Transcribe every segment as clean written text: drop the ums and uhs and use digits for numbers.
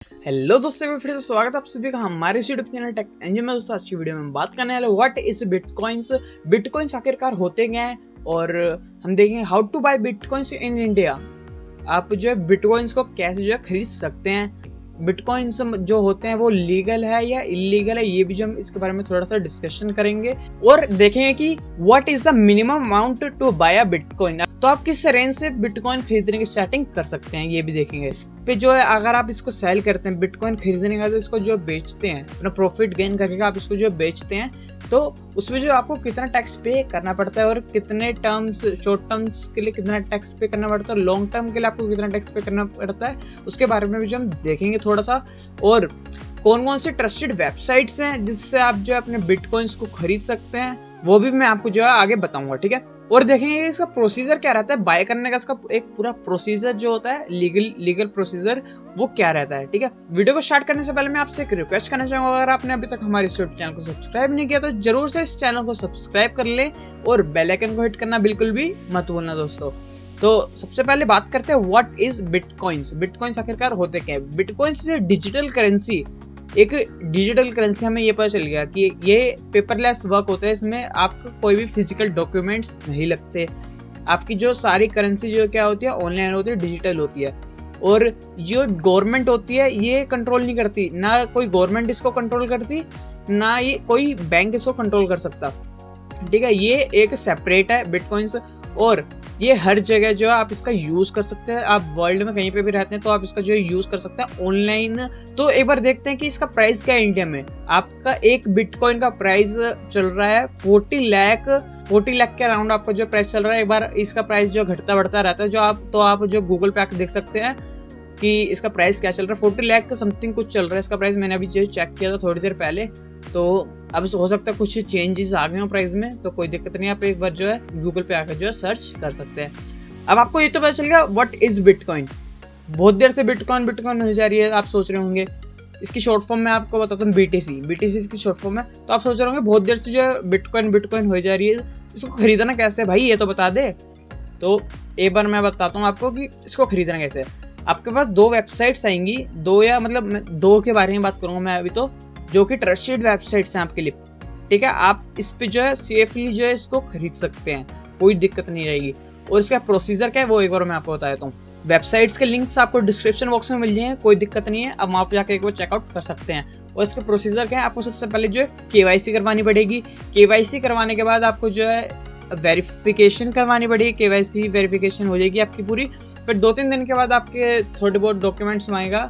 Hello दोस्तों, फिर से स्वागत है आप सभी का हमारे इस यूट्यूब चैनल टेक एंजल में। दोस्तों आज की वीडियो में बात करने वाले व्हाट इज बिटकॉइंस आखिरकार होते क्या हैं, और हम देखेंगे how to buy bitcoins in India. आप जो है बिटकॉइंस को कैसे जो है खरीद सकते हैं, बिटकॉइंस जो होते हैं वो लीगल है या इलीगल है, ये भी जो हम इसके बारे में थोड़ा सा डिस्कशन करेंगे और देखेंगे कि what is the minimum amount to buy a bitcoin. तो आप किस रेंज से बिटकॉइन खरीदने की स्टार्टिंग कर सकते हैं ये भी देखेंगे। इस पे जो है अगर आप इसको सेल करते हैं बिटकॉइन खरीदने का, तो इसको जो बेचते हैं अपना प्रॉफिट गेन करके आप इसको जो बेचते हैं, तो उसमें जो आपको कितना टैक्स पे करना पड़ता है और कितने टर्म्स, शॉर्ट टर्म्स के लिए कितना टैक्स पे करना पड़ता है, लॉन्ग टर्म के लिए आपको कितना टैक्स पे करना पड़ता है, उसके बारे में भी जो हम देखेंगे थोड़ा सा। और कौन कौन सी ट्रस्टेड वेबसाइट्स हैं जिससे आप जो है अपने बिटकॉइंस को खरीद सकते हैं, वो भी मैं आपको जो है आगे बताऊंगा, ठीक है। और देखेंगे इसका प्रोसीजर क्या रहता है बाय करने का, इसका एक पूरा प्रोसीजर जो होता है लीगल प्रोसीजर वो क्या रहता है, ठीक है। वीडियो को स्टार्ट करने से पहले मैं आपसे एक रिक्वेस्ट करना चाहूंगा, अगर आपने अभी तक हमारे यूट्यूब चैनल को सब्सक्राइब नहीं किया तो जरूर से इस चैनल को सब्सक्राइब कर ले और बेल आइकन को हिट करना बिल्कुल भी मत भूलना दोस्तों। तो सबसे पहले बात करते हैं व्हाट इज बिटकॉइंस। बिटकॉइंस आखिरकार होते क्या है। बिटकॉइंस इज डिजिटल करेंसी, एक डिजिटल करेंसी। हमें ये पता चल गया कि ये पेपरलेस वर्क होता है, इसमें आपका कोई भी फिजिकल डॉक्यूमेंट्स नहीं लगते। आपकी जो सारी करेंसी जो क्या होती है ऑनलाइन होती है, डिजिटल होती है। और जो गवर्नमेंट होती है ये कंट्रोल नहीं करती, ना कोई गवर्नमेंट इसको कंट्रोल करती, ना ये कोई बैंक इसको कंट्रोल कर सकता, ठीक है। ये एक सेपरेट है बिटकॉइंस, और ये हर जगह जो है आप इसका यूज कर सकते हैं। आप वर्ल्ड में कहीं पे भी रहते हैं तो आप इसका जो है यूज कर सकते हैं ऑनलाइन। तो एक बार देखते हैं कि इसका प्राइस क्या है इंडिया में। आपका एक बिटकॉइन का प्राइस चल रहा है 40 लाख के अराउंड आपका जो प्राइस चल रहा है। एक बार इसका प्राइस जो घटता बढ़ता रहता है, जो आप जो गूगल पे आके देख सकते हैं कि इसका प्राइस क्या चल रहा है। 40 लाख का समथिंग कुछ चल रहा है इसका प्राइस। मैंने अभी जो चेक किया था थोड़ी देर पहले, तो अब हो सकता है कुछ चेंजेस आ गए हो प्राइस में, तो कोई दिक्कत नहीं। आप एक बार जो है गूगल पे आकर जो है सर्च कर सकते हैं। अब आपको ये तो पता चल गया व्हाट इज बिटकॉइन। बहुत देर से बिटकॉइन हो जा रही है, आप सोच रहे होंगे। इसकी शॉर्ट फॉर्म में आपको बताता हूँ BTC इसकी शॉर्ट फॉर्म है। तो आप सोच रहे होंगे बहुत देर से जो है बिटकॉइन हो जा रही है, इसको खरीदना कैसे भाई, ये तो बता दे। तो एक बार मैं बताता हूँ आपको कि इसको खरीदना कैसे। आपके पास दो वेबसाइट्स आएंगी, दो के बारे में बात करूंगा मैं अभी, तो जो कि ट्रस्टेड वेबसाइट्स हैं आपके लिए, ठीक है। आप इस पे जो है सेफली जो है इसको खरीद सकते हैं, कोई दिक्कत नहीं रहेगी। और इसका प्रोसीजर क्या है वो एक बार मैं आपको बता देता हूँ। वेबसाइट्स के लिंक्स आपको डिस्क्रिप्शन बॉक्स में मिल जाएंगे, कोई दिक्कत नहीं है। अब वहाँ पे जाकर एक बार चेकआउट कर सकते हैं। और इसका प्रोसीजर क्या है, आपको सबसे पहले जो है KYC करवानी पड़ेगी। KYC करवाने के बाद आपको जो है वेरिफिकेशन करवानी पड़ेगी। KYC वेरिफिकेशन हो जाएगी आपकी पूरी। फिर 2-3 दिन के बाद आपके थोड़े बहुत डॉक्यूमेंट्स मांगेगा,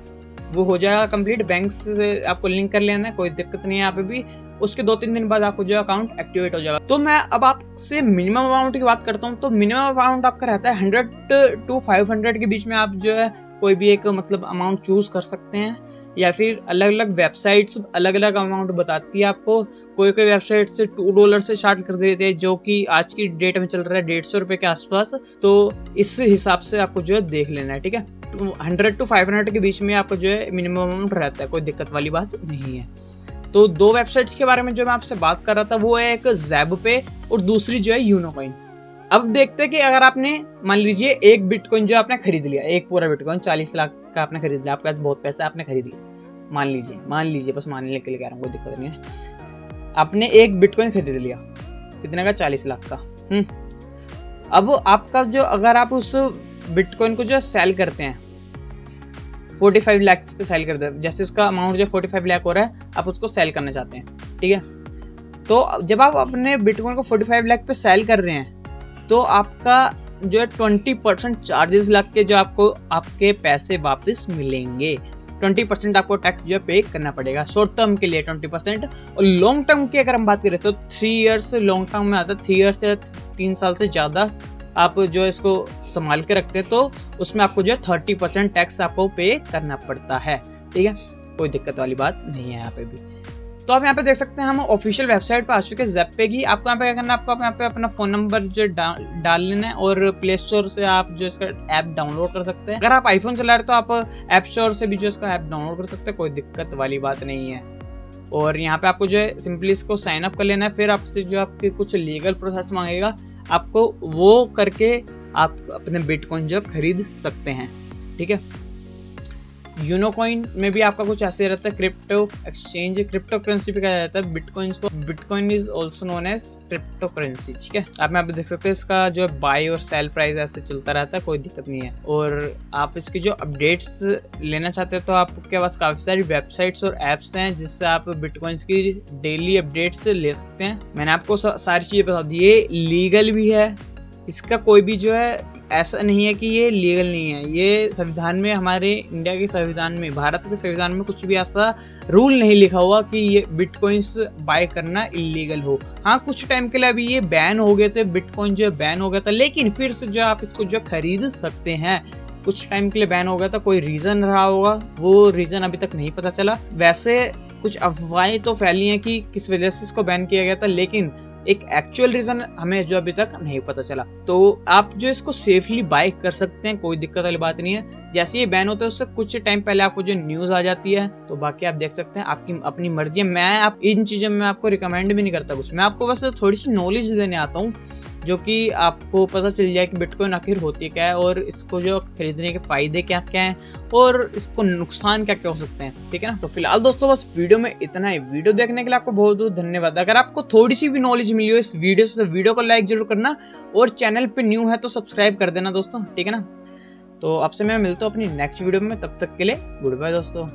वो हो जाएगा कंप्लीट। बैंक से आपको लिंक कर लेना है, कोई दिक्कत नहीं है यहाँ पे भी। उसके 2-3 दिन बाद आपको जो अकाउंट एक्टिवेट हो जाएगा। तो मैं अब आपसे मिनिमम अमाउंट की बात करता हूँ। तो मिनिमम अमाउंट आपका रहता है 100 to 500 के बीच में। आप जो है कोई भी एक मतलब अमाउंट चूज कर सकते हैं, या फिर अलग अलग वेबसाइट्स अलग अलग अमाउंट बताती है आपको। कोई वेबसाइट से $2 से स्टार्ट कर देते हैं, जो कि आज की डेट में चल रहा है 150 रुपए के आसपास। तो इस हिसाब से आपको जो है देख लेना है, ठीक है। 100 to 500 के बीच में आपको जो है मिनिमम अमाउंट रहता है, कोई दिक्कत वाली बात नहीं है। तो दो वेबसाइट्स के बारे में जो मैं आपसे बात कर रहा था वो है एक zebpay और दूसरी जो है यूनोकॉइन। अब देखते हैं कि अगर आपने मान लीजिए एक बिटकॉइन जो आपने खरीद लिया, एक पूरा बिटकॉइन 40 लाख का आपने खरीद लिया, आपके पास बहुत पैसा आपने खरीद लिया, मान लीजिए बस मानने के लिए कह रहा हूँ, कोई दिक्कत नहीं है। आपने एक बिटकॉइन खरीद लिया, कितने का, 40 लाख का। अब आपका जो, अगर आप उस बिटकॉइन को जो सेल करते हैं 45 लाख पे सेल कर दे, जैसे उसका अमाउंट जो 45 लाख हो रहा है, आप उसको सेल करना चाहते हैं, ठीक है। तो जब आप अपने बिटकॉइन को 45 लाख पे सेल कर रहे हैं, तो आपका जो है 20% चार्जेस लग के जो आपको आपके पैसे वापस मिलेंगे। 20% आपको टैक्स जो है पे करना पड़ेगा शॉर्ट टर्म के लिए 20%। और लॉन्ग टर्म की अगर हम बात करें तो 3 ईयर्स लॉन्ग टर्म में आता है। 3 ईयर्स या 3 साल से ज़्यादा आप जो इसको संभाल के रखते हैं, तो उसमें आपको जो है 30% टैक्स आपको पे करना पड़ता है, ठीक है। कोई दिक्कत वाली बात नहीं है यहाँ पे भी। तो आप यहाँ पे देख सकते हैं हम ऑफिशियल वेबसाइट पे आ चुके हैं zebpay की। आपको यहाँ पे क्या करना है, आपको यहाँ पे अपना फोन नंबर जो डाल लेना है, और प्ले स्टोर से आप जो इसका ऐप डाउनलोड कर सकते हैं। अगर आप आईफोन चला रहे तो आप ऐप स्टोर से भी जो इसका ऐप डाउनलोड कर सकते हैं, कोई दिक्कत वाली बात नहीं है। और यहाँ पे आपको जो है सिंपली इसको साइन अप कर लेना है। फिर आपसे जो आपके कुछ लीगल प्रोसेस मांगेगा, आपको वो करके आप अपने बिटकॉइन जो खरीद सकते हैं, ठीक है। यूनोकॉइन में भी आपका कुछ ऐसे रहता है, क्रिप्टो एक्सचेंज, क्रिप्टो करेंसी भी कहा जाता है बिटकॉइन को। Bitcoin is also known as crypto currency, ठीक है। आप यहाँ पे देख सकते हैं इसका जो बाय और सेल प्राइस ऐसे चलता रहता है, कोई दिक्कत नहीं है। और आप इसकी जो अपडेट्स लेना चाहते हो तो आपके पास काफी सारी वेबसाइट्स और एप्स हैं जिससे आप बिटकॉइंस की डेली अपडेट्स ले सकते हैं। मैंने आपको सारी चीजें बता दी। ये लीगल भी है, इसका कोई भी जो है ऐसा नहीं है कि ये लीगल नहीं है। ये संविधान में, हमारे इंडिया के संविधान में, भारत के संविधान में कुछ भी ऐसा रूल नहीं लिखा हुआ कि ये बिटकॉइंस बाय करना इलीगल हो। हाँ, कुछ टाइम के लिए अभी ये बैन हो गए थे, बिटकॉइन जो बैन हो गया था, लेकिन फिर से जो आप इसको जो खरीद सकते हैं। कुछ टाइम के लिए बैन हो गया था, कोई रीजन रहा होगा, वो रीजन अभी तक नहीं पता चला। वैसे कुछ अफवाहें तो फैली हैं कि किस वजह से इसको बैन किया गया था, लेकिन एक एक्चुअल रीजन हमें जो अभी तक नहीं पता चला। तो आप जो इसको सेफली बाय कर सकते हैं, कोई दिक्कत वाली बात नहीं है। जैसे ये बैन होता है उससे कुछ टाइम पहले आपको जो न्यूज आ जाती है, तो बाकी आप देख सकते हैं, आपकी अपनी मर्जी है। मैं आप इन चीजों में आपको रिकमेंड भी नहीं करता कुछ, मैं आपको बस थोड़ी सी नॉलेज देने आता हूँ, जो कि आपको पता चल जाए कि बिटकॉइन आखिर होती क्या है और इसको जो खरीदने के फायदे क्या क्या हैं और इसको नुकसान क्या क्या हो सकते हैं, ठीक है ना। तो फिलहाल दोस्तों बस वीडियो में इतना ही। वीडियो देखने के लिए आपको बहुत बहुत धन्यवाद। अगर आपको थोड़ी सी भी नॉलेज मिली हो इस वीडियो से तो वीडियो को लाइक जरूर करना और चैनल पे न्यू है तो सब्सक्राइब कर देना दोस्तों, ठीक है ना। तो आपसे मैं मिलता हूँ अपनी नेक्स्ट वीडियो में, तब तक के लिए गुड बाय दोस्तों।